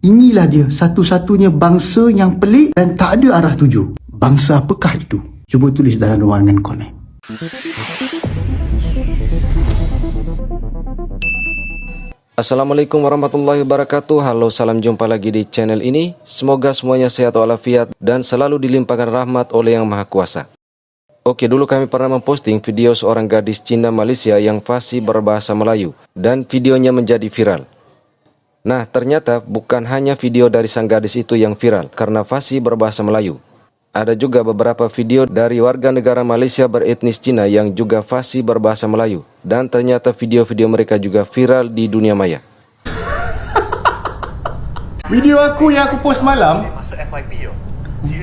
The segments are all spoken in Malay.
Inilah dia satu-satunya bangsa yang pelik dan tak ada arah tuju. Bangsa apakah itu? Cuba tulis dalam ruangan komen. Assalamualaikum warahmatullahi wabarakatuh. Halo, salam jumpa lagi di channel ini. Semoga semuanya sehat walafiat dan selalu dilimpahkan rahmat oleh Yang Maha Kuasa. Oke, dulu kami pernah memposting video seorang gadis Cina Malaysia yang fasih berbahasa Melayu dan videonya menjadi viral. Nah, ternyata bukan hanya video dari sang gadis itu yang viral karena fasih berbahasa Melayu. Ada juga beberapa video dari warga negara Malaysia beretnis Cina yang juga fasih berbahasa Melayu. Dan ternyata video-video mereka juga viral di dunia maya. Video aku yang aku post malam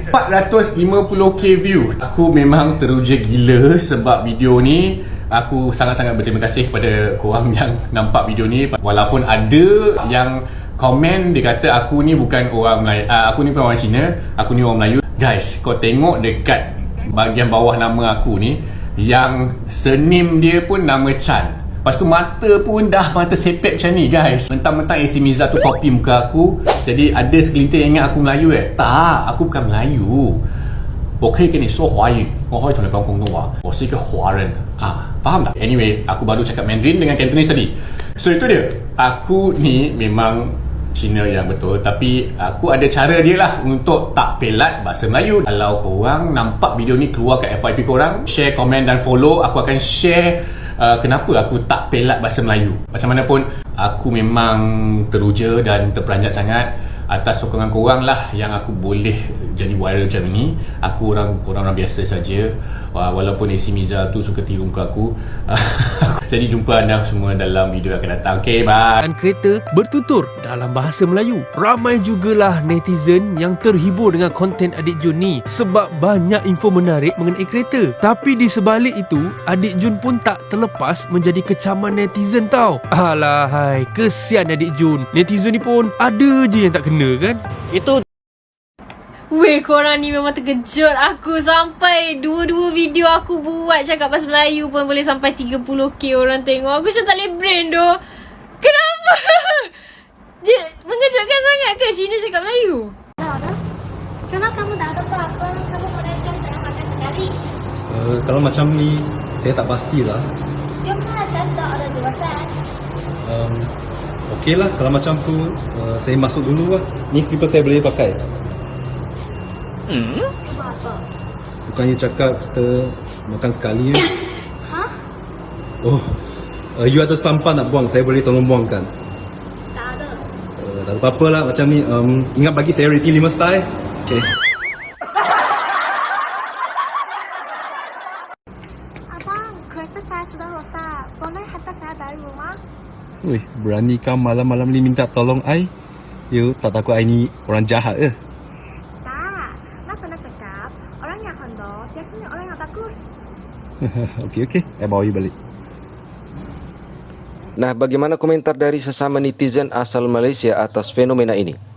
450k view. Aku memang teruja gila sebab video ni. Aku sangat-sangat berterima kasih kepada korang yang nampak video ni. Walaupun ada yang komen, dia kata aku ni bukan orang Melayu, aku ni bukan orang Cina, aku ni orang Melayu. Guys, kau tengok dekat bahagian bawah nama aku ni, yang surname dia pun nama Chan. Lepas tu mata pun dah mata sepet macam ni guys. Mentang-mentang AC Miza tu copy muka aku, jadi ada segelintir yang ingat aku Melayu Tak, aku bukan Melayu. 我可以跟你说华语，我可以同你讲广东话，我是一个华人faham tak? Anyway, aku baru cakap Mandarin dengan Cantonese tadi. So itu dia, aku ni memang Cina yang betul, tapi aku ada cara dia lah untuk tak pelat bahasa Melayu. Kalau korang nampak video ni keluar kat FYP korang, share, komen dan follow, aku akan share kenapa aku tak pelat bahasa Melayu. Macam mana pun, aku memang teruja dan terperanjat sangat atas sokongan korang lah yang aku boleh jadi viral macam ni. Aku orang biasa saja, walaupun AC Miza tu suka tiru muka aku. Jadi jumpa anda semua dalam video yang akan datang. Okay, bye. Dan kereta bertutur dalam bahasa Melayu. Ramai jugalah netizen yang terhibur dengan konten Adik Jun ni sebab banyak info menarik mengenai kereta. Tapi di sebalik itu, Adik Jun pun tak terlepas menjadi kecaman netizen tau. Alahai, kesian Adik Jun. Netizen ni pun ada je yang tak kena kan. Itu weh, korang ni memang terkejut aku. Sampai dua-dua video aku buat cakap bahasa Melayu pun boleh sampai 30k orang tengok. Aku macam tak boleh brain doh. Kenapa? Dia mengejutkan sangat ke Cina cakap Melayu? Kenapa kamu tak ada apa-apa? Kamu mereka makan sekali. Kalau macam ni, saya tak pastilah. Yang mana tak ada dua set. Okey lah, kalau macam tu, saya masuk dulu lah. Ni slipper saya boleh pakai. Apa? Bukannya cakap kita makan sekali. Hah? Oh, you ada sampah nak buang, saya boleh tolong buangkan. Tak ada. Tak ada apa-apa lah macam ni. Ingat bagi saya rating 5 star. Okay. Abang, kereta saya sudah rosak. Boleh hantar saya dari rumah? Wih, berani kau malam-malam ni minta tolong I? You tak takut I ni orang jahat ke? Tak. Nak pernah cakap, orang yang kondo biasanya orang yang bagus. Okey, I bawa you balik. Nah, bagaimana komentar dari sesama netizen asal Malaysia atas fenomena ini?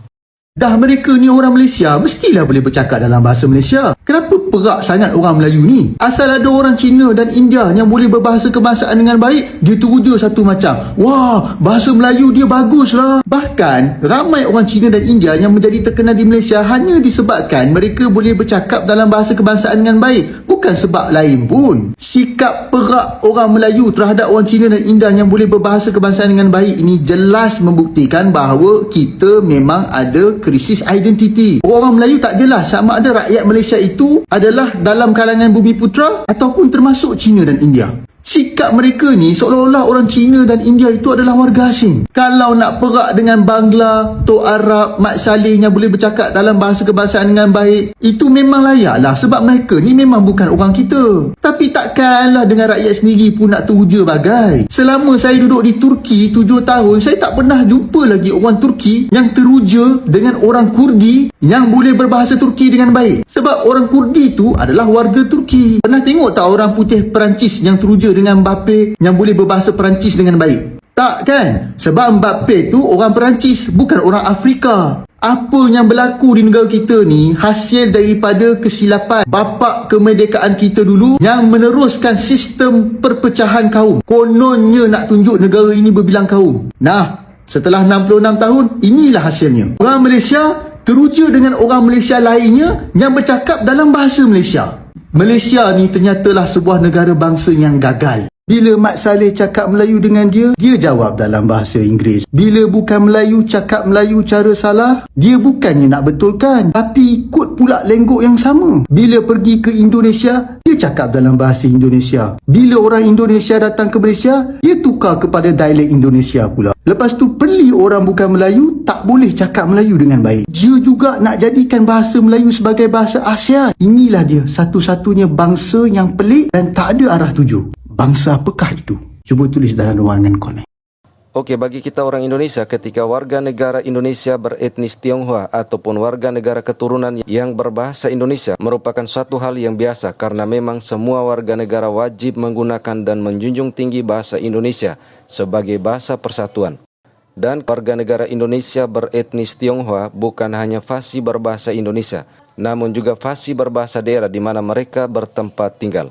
Dah mereka ni orang Malaysia, mestilah boleh bercakap dalam bahasa Malaysia. Kenapa perak sangat orang Melayu ni? Asal ada orang Cina dan India yang boleh berbahasa kebangsaan dengan baik, dia teruja satu macam. Wah, bahasa Melayu dia bagus lah. Bahkan, ramai orang Cina dan India yang menjadi terkenal di Malaysia hanya disebabkan mereka boleh bercakap dalam bahasa kebangsaan dengan baik. Bukan sebab lain pun. Sikap perak orang Melayu terhadap orang Cina dan India yang boleh berbahasa kebangsaan dengan baik ini jelas membuktikan bahawa kita memang ada krisis identiti. Orang Melayu tak jelas sama ada rakyat Malaysia itu adalah dalam kalangan Bumi Putra ataupun termasuk Cina dan India. Sikap mereka ni seolah-olah orang Cina dan India itu adalah warga asing. Kalau nak perak dengan Bangla, Tok Arab, Mat Saleh yang boleh bercakap dalam bahasa kebangsaan dengan baik, itu memang layaklah sebab mereka ni memang bukan orang kita. Tapi takkanlah dengan rakyat sendiri pun nak teruja bagai. Selama saya duduk di Turki 7 tahun, saya tak pernah jumpa lagi orang Turki yang teruja dengan orang Kurdi yang boleh berbahasa Turki dengan baik. Sebab orang Kurdi tu adalah warga Turki. Pernah tengok tak orang putih Perancis yang teruja dengan Mbappe yang boleh berbahasa Perancis dengan baik? Tak kan? Sebab Mbappe tu orang Perancis, bukan orang Afrika. Apa yang berlaku di negara kita ni hasil daripada kesilapan bapa kemerdekaan kita dulu yang meneruskan sistem perpecahan kaum. Kononnya nak tunjuk negara ini berbilang kaum. Nah, Setelah 66 tahun, inilah hasilnya. Orang Malaysia teruja dengan orang Malaysia lainnya yang bercakap dalam bahasa Malaysia. Malaysia ni ternyatalah sebuah negara bangsa yang gagal. Bila Mat Salleh cakap Melayu dengan dia jawab dalam bahasa Inggeris. Bila bukan Melayu cakap Melayu cara salah, dia bukannya nak betulkan, tapi ikut pula lenggok yang sama. Bila pergi ke Indonesia, dia cakap dalam bahasa Indonesia. Bila orang Indonesia datang ke Malaysia, dia tukar kepada dialek Indonesia pula. Lepas tu peli orang bukan Melayu tak boleh cakap Melayu dengan baik. Dia juga nak jadikan bahasa Melayu sebagai bahasa ASEAN. Inilah dia satu-satunya bangsa yang pelik dan tak ada arah tuju. Bangsa apakah itu? Cuba tulis dalam ruangan komen. Oke, bagi kita orang Indonesia, ketika warga negara Indonesia beretnis Tionghoa ataupun warga negara keturunan yang berbahasa Indonesia merupakan suatu hal yang biasa karena memang semua warga negara wajib menggunakan dan menjunjung tinggi bahasa Indonesia sebagai bahasa persatuan. Dan warga negara Indonesia beretnis Tionghoa bukan hanya fasih berbahasa Indonesia, namun juga fasih berbahasa daerah di mana mereka bertempat tinggal.